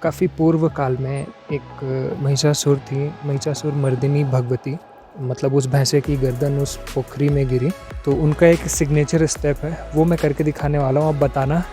काफ़ी पूर्व काल में एक महिषासुर थी, महिषासुर मर्दिनी भगवती। मतलब उस भैंसे की गर्दन उस पोखरी में गिरी, तो उनका एक सिग्नेचर स्टेप है, वो मैं करके दिखाने वाला हूँ, आप बताना।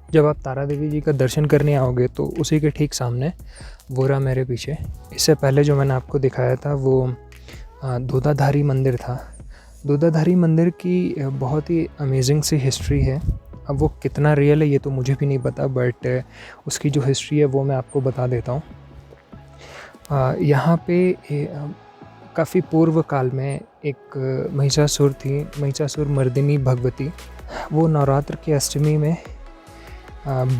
जब आप तारा देवी जी का दर्शन करने आओगे तो उसी के ठीक सामने वो रहा मेरे पीछे। इससे पहले जो मैंने आपको दिखाया था वो दूधाधारी मंदिर था। दूधाधारी मंदिर की बहुत ही अमेजिंग सी हिस्ट्री है। अब वो कितना रियल है ये तो मुझे भी नहीं पता, बट उसकी जो हिस्ट्री है वो मैं आपको बता देता हूँ। यहाँ पे काफ़ी पूर्व काल में एक महिषासुर थी, महिषासुर मर्दिनी भगवती। वो नवरात्र की अष्टमी में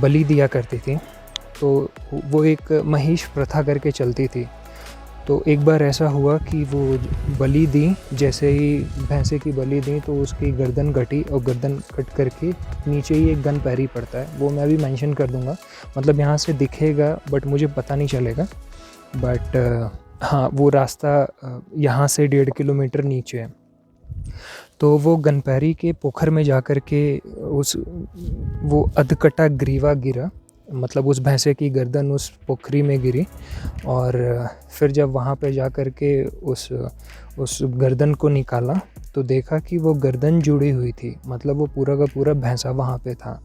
बलि दिया करती थी, तो वो एक महिष प्रथा करके चलती थी। तो एक बार ऐसा हुआ कि वो बलि दी, जैसे ही भैंसे की बलि दी तो उसकी गर्दन कटी, और गर्दन कट करके नीचे ही एक गन पैरी पड़ता है, वो मैं अभी मेंशन कर दूंगा। मतलब यहाँ से दिखेगा बट मुझे पता नहीं चलेगा, बट हाँ वो रास्ता यहाँ से 1.5 किलोमीटर नीचे है। तो वो गनपैरी के पोखर में जा कर के वो अधकटा ग्रीवा गिरा, मतलब उस भैंसे की गर्दन उस पोखरी में गिरी। और फिर जब वहाँ पे जा कर के उस गर्दन को निकाला तो देखा कि वो गर्दन जुड़ी हुई थी, मतलब वो पूरा का पूरा भैंसा वहाँ पे था,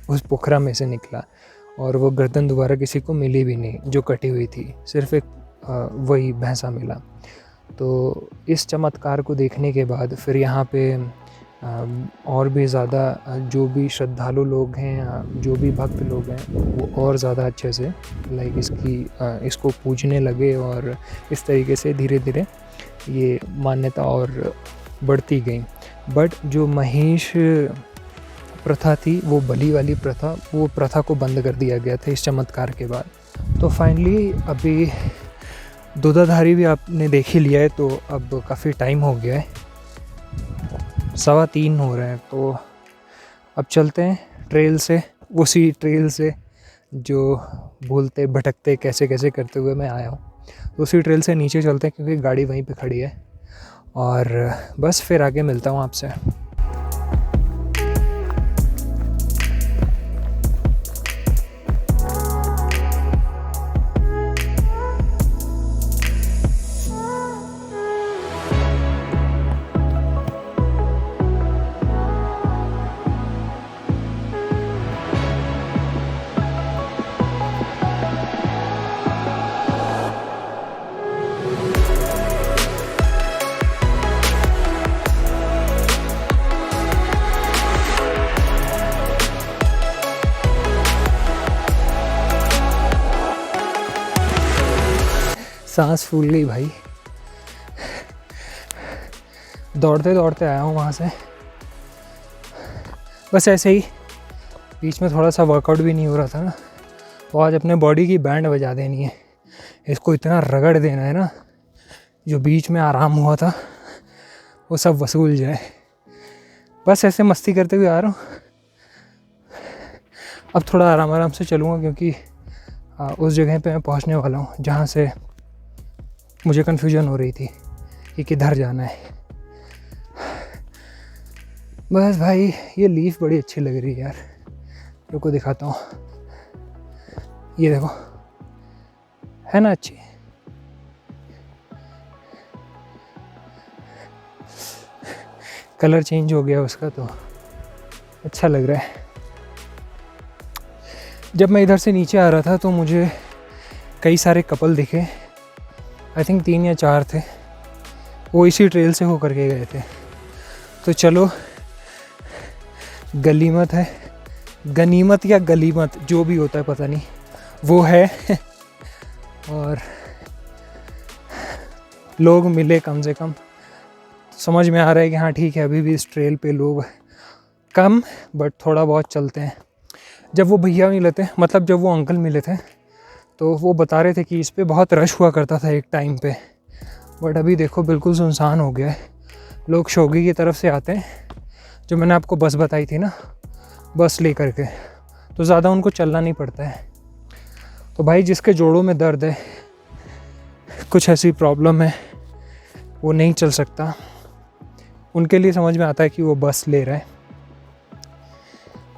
उस पोखरा में से निकला। और वो गर्दन दोबारा किसी को मिली भी नहीं जो कटी हुई थी, सिर्फ एक वही भैंसा मिला। तो इस चमत्कार को देखने के बाद फिर यहाँ पे और भी ज़्यादा जो भी श्रद्धालु लोग हैं, जो भी भक्त लोग हैं, वो और ज़्यादा अच्छे से इसको पूजने लगे, और इस तरीके से धीरे धीरे ये मान्यता और बढ़ती गई। बट जो महिष प्रथा थी, वो बलि वाली प्रथा, वो प्रथा को बंद कर दिया गया था इस चमत्कार के बाद। तो फाइनली अभी दूधाधारी भी आपने देख ही लिया है, तो अब काफ़ी टाइम हो गया है, 3:15 हो रहे हैं। तो अब चलते हैं ट्रेल से, उसी ट्रेल से जो भूलते भटकते कैसे कैसे करते हुए मैं आया हूँ, उसी ट्रेल से नीचे चलते हैं क्योंकि गाड़ी वहीं पे खड़ी है। और बस फिर आगे मिलता हूँ आपसे। सांस फूल गई भाई, दौड़ते दौड़ते आया हूँ वहाँ से। बस ऐसे ही, बीच में थोड़ा सा वर्कआउट भी नहीं हो रहा था ना, तो आज अपने बॉडी की बैंड बजा देनी है, इसको इतना रगड़ देना है ना, जो बीच में आराम हुआ था वो सब वसूल जाए। बस ऐसे मस्ती करते हुए आ रहा हूँ। अब थोड़ा आराम आराम से चलूँगा क्योंकि उस जगह पे मैं पहुँचने वाला हूँ जहाँ से मुझे कन्फ्यूजन हो रही थी कि किधर जाना है। बस भाई ये लीफ बड़ी अच्छी लग रही है यार, रुको दिखाता हूँ। ये देखो, है ना अच्छी। कलर चेंज हो गया उसका तो अच्छा लग रहा है। जब मैं इधर से नीचे आ रहा था तो मुझे कई सारे कपल दिखे, आई थिंक 3 या 4 थे, वो इसी ट्रेल से होकर के गए थे। तो चलो, गलीमत है, गनीमत या गलीमत जो भी होता है पता नहीं, वो है। और लोग मिले कम से कम, समझ में आ रहा है कि हाँ ठीक है, अभी भी इस ट्रेल पे लोग कम बट थोड़ा बहुत चलते हैं। जब वो भैया मिले थे, मतलब जब वो अंकल मिले थे, तो वो बता रहे थे कि इस पे बहुत रश हुआ करता था एक टाइम पे, बट अभी देखो बिल्कुल सुनसान हो गया है। लोग शोगी की तरफ से आते हैं, जो मैंने आपको बस बताई थी ना, बस ले करके, तो ज़्यादा उनको चलना नहीं पड़ता है। तो भाई जिसके जोड़ों में दर्द है, कुछ ऐसी प्रॉब्लम है, वो नहीं चल सकता, उनके लिए समझ में आता है कि वो बस ले रहा है।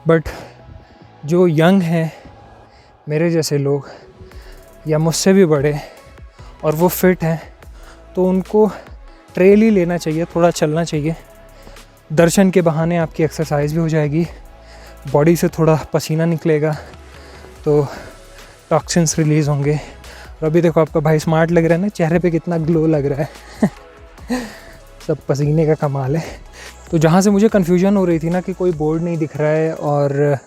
बट जो यंग हैं, मेरे जैसे लोग या मुझसे भी बड़े, और वो फिट हैं, तो उनको ट्रेल ही लेना चाहिए, थोड़ा चलना चाहिए। दर्शन के बहाने आपकी एक्सरसाइज भी हो जाएगी, बॉडी से थोड़ा पसीना निकलेगा तो टॉक्सिन्स रिलीज़ होंगे। और अभी देखो आपका भाई स्मार्ट लग रहा है ना, चेहरे पे कितना ग्लो लग रहा है। सब पसीने का कमाल है। तो जहाँ से मुझे कन्फ्यूजन हो रही थी ना कि कोई बोर्ड नहीं दिख रहा है और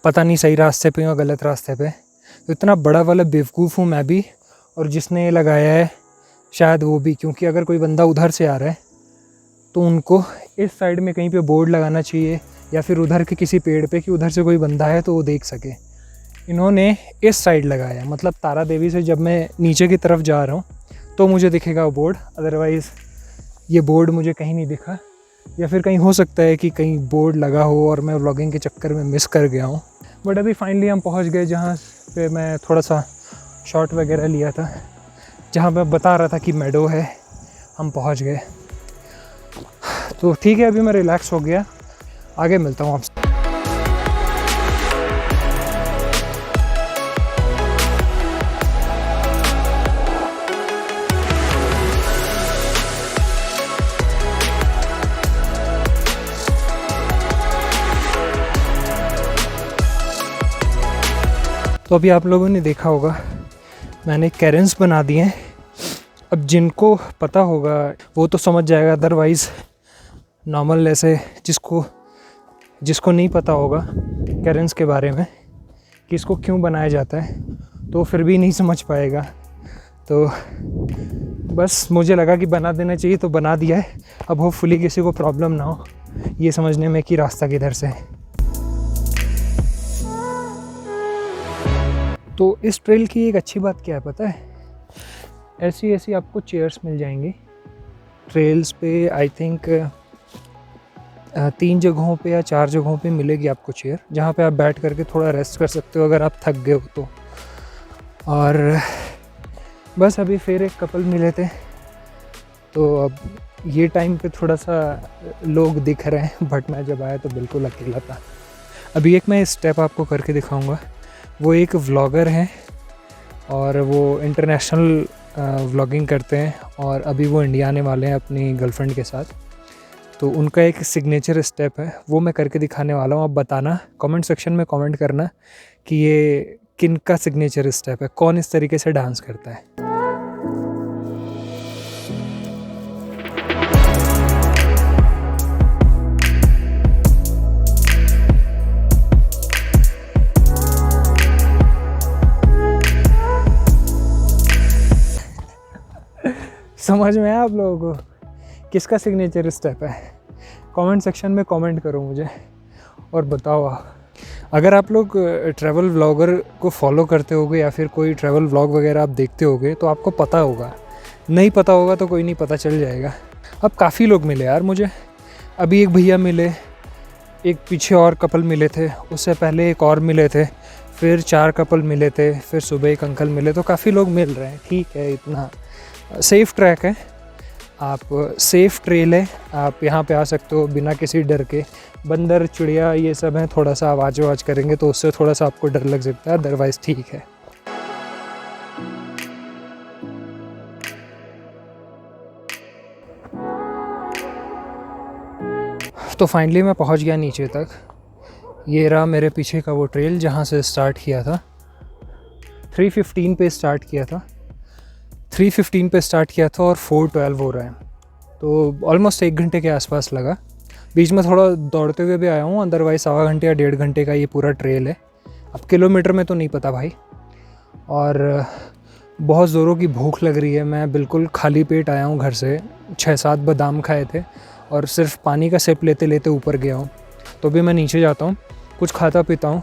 पता नहीं सही रास्ते पे या गलत रास्ते पे, तो इतना बड़ा वाला बेवकूफ़ हूँ मैं भी, और जिसने ये लगाया है शायद वो भी, क्योंकि अगर कोई बंदा उधर से आ रहा है तो उनको इस साइड में कहीं पे बोर्ड लगाना चाहिए, या फिर उधर के किसी पेड़ पे कि उधर से कोई बंदा है तो वो देख सके। इन्होंने इस साइड लगाया, मतलब तारा देवी से जब मैं नीचे की तरफ जा रहा हूँ तो मुझे दिखेगा वो बोर्ड, अदरवाइज़ ये बोर्ड मुझे कहीं नहीं दिखा। या फिर कहीं हो सकता है कि कहीं बोर्ड लगा हो और मैं व्लॉगिंग के चक्कर में मिस कर गया हूँ। बट अभी फाइनली हम पहुँच गए जहाँ पे मैं थोड़ा सा शॉट वगैरह लिया था, जहाँ मैं बता रहा था कि मेडो है, हम पहुँच गए। तो ठीक है, अभी मैं रिलैक्स हो गया, आगे मिलता हूँ आपसे। तो अभी आप लोगों ने देखा होगा मैंने कैरेंस बना दिए हैं। अब जिनको पता होगा वो तो समझ जाएगा, अदरवाइज़ नॉर्मल ऐसे जिसको नहीं पता होगा कैरेंस के बारे में कि इसको क्यों बनाया जाता है, तो फिर भी नहीं समझ पाएगा। तो बस मुझे लगा कि बना देना चाहिए तो बना दिया है। अब होपफुली किसी को प्रॉब्लम ना हो ये समझने में कि रास्ता किधर से है। तो इस ट्रेल की एक अच्छी बात क्या है पता है, ऐसी आपको चेयर्स मिल जाएंगी ट्रेल्स पे। आई थिंक 3 जगहों पे या 4 जगहों पे मिलेगी आपको चेयर, जहाँ पे आप बैठ करके थोड़ा रेस्ट कर सकते हो अगर आप थक गए हो तो। और बस अभी फिर एक कपल मिले थे, तो अब ये टाइम पे थोड़ा सा लोग दिख रहे हैं, बट मैं जब आया तो बिल्कुल अकेला था। अभी एक मैं स्टेप आपको करके दिखाऊंगा। वो एक व्लॉगर हैं और वो इंटरनेशनल व्लॉगिंग करते हैं, और अभी वो इंडिया आने वाले हैं अपनी गर्लफ्रेंड के साथ। तो उनका एक सिग्नेचर स्टेप है, वो मैं करके दिखाने वाला हूँ। आप बताना, कमेंट सेक्शन में कमेंट करना कि ये किन का सिग्नेचर स्टेप है, कौन इस तरीके से डांस करता है। समझ में आया आप लोगों को किसका सिग्नेचर स्टेप है? कमेंट सेक्शन में कमेंट करो मुझे और बताओ। अगर आप लोग ट्रैवल व्लॉगर को फॉलो करते होगे या फिर कोई ट्रैवल व्लॉग वगैरह आप देखते होगे तो आपको पता होगा, नहीं पता होगा तो कोई नहीं, पता चल जाएगा। अब काफ़ी लोग मिले यार मुझे, अभी एक भैया मिले, एक पीछे और कपल मिले थे, उससे पहले एक और मिले थे, फिर 4 कपल मिले थे, फिर सुबह एक अंकल मिले। तो काफ़ी लोग मिल रहे हैं, ठीक है, इतना सेफ़ ट्रैक है। आप सेफ़ ट्रेल है, आप यहाँ पे आ सकते हो बिना किसी डर के। बंदर, चिड़िया ये सब हैं, थोड़ा सा आवाज़ करेंगे तो उससे थोड़ा सा आपको डर लग सकता है, अदरवाइज़ ठीक है। तो फाइनली मैं पहुँच गया नीचे तक। ये रहा मेरे पीछे का वो ट्रेल जहाँ से स्टार्ट किया था। 3:15 पे स्टार्ट किया था, 3:15 पे स्टार्ट किया था और 4:12 हो रहा है, तो ऑलमोस्ट 1 घंटे के आसपास लगा। बीच में थोड़ा दौड़ते हुए भी आया हूँ, अदरवाइज़ सवा घंटे या 1.5 घंटे का ये पूरा ट्रेल है। अब किलोमीटर में तो नहीं पता भाई। और बहुत ज़ोरों की भूख लग रही है। मैं बिल्कुल खाली पेट आया हूँ घर से, 6-7 बादाम खाए थे और सिर्फ पानी का सिप लेते लेते ऊपर गया हूँ। तो भी मैं नीचे जाता हूँ, कुछ खाता पीता हूँ,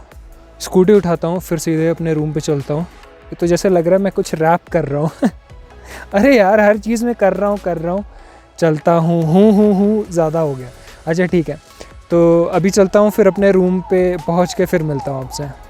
स्कूटी उठाता हूँ, फिर सीधे अपने रूम पे चलता हूँ। ये तो जैसे लग रहा है मैं कुछ रैप कर रहा हूँ अरे यार, हर चीज़ में कर रहा हूँ, चलता हूँ ज़्यादा हो गया। अच्छा ठीक है, तो अभी चलता हूँ, फिर अपने रूम पे पहुँच के फिर मिलता हूँ आपसे।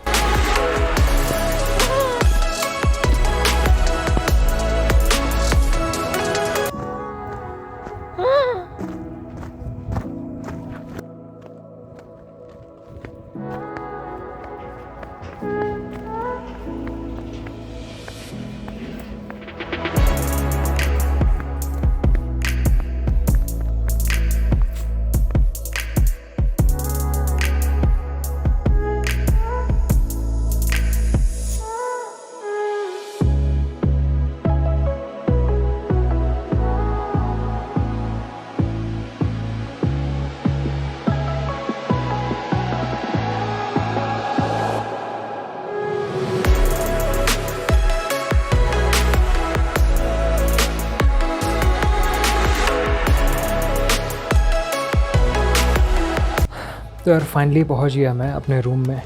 तो यार फाइनली पहुंच गया मैं अपने रूम में।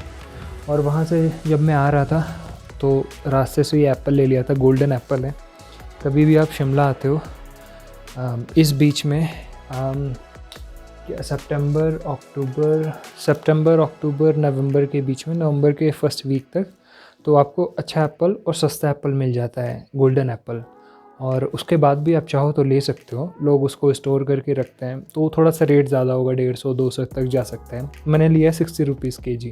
और वहाँ से जब मैं आ रहा था तो रास्ते से ये एप्पल ले लिया था, गोल्डन एप्पल है। कभी भी आप शिमला आते हो इस बीच में सितंबर अक्टूबर नवंबर के बीच में, नवंबर के फर्स्ट वीक तक, तो आपको अच्छा एप्पल और सस्ता एप्पल मिल जाता है, गोल्डन एप्पल। और उसके बाद भी आप चाहो तो ले सकते हो, लोग उसको स्टोर करके रखते हैं, तो थोड़ा सा रेट ज़्यादा होगा, 150-200 तक जा सकता है। मैंने लिया 60 रुपीज़ kg,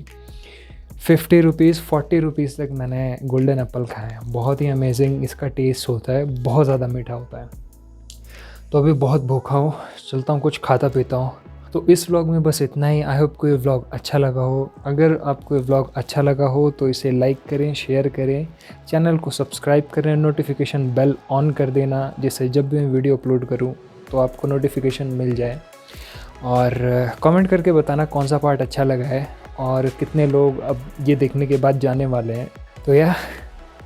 50 रुपीज़ 40 रुपीज़ तक मैंने गोल्डन एप्पल खाया है। बहुत ही अमेजिंग इसका टेस्ट होता है, बहुत ज़्यादा मीठा होता है। तो अभी बहुत भूखा हूँ, चलता हूँ कुछ खाता पीता हूँ। तो इस व्लॉग में बस इतना ही। आई होप को ये व्लॉग अच्छा लगा हो। अगर आपको ये व्लॉग अच्छा लगा हो तो इसे लाइक करें, शेयर करें, चैनल को सब्सक्राइब करें, नोटिफिकेशन बेल ऑन कर देना, जिससे जब भी मैं वीडियो अपलोड करूं तो आपको नोटिफिकेशन मिल जाए। और कमेंट करके बताना कौन सा पार्ट अच्छा लगा है और कितने लोग अब ये देखने के बाद जाने वाले हैं। तो यार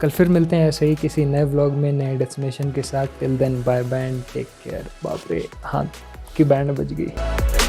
कल फिर मिलते हैं ऐसे ही किसी नए व्लॉग में, नए डेस्टिनेशन के साथ। Till then bye bye and take care. बाप रे, हाथ की बैंड बज गई।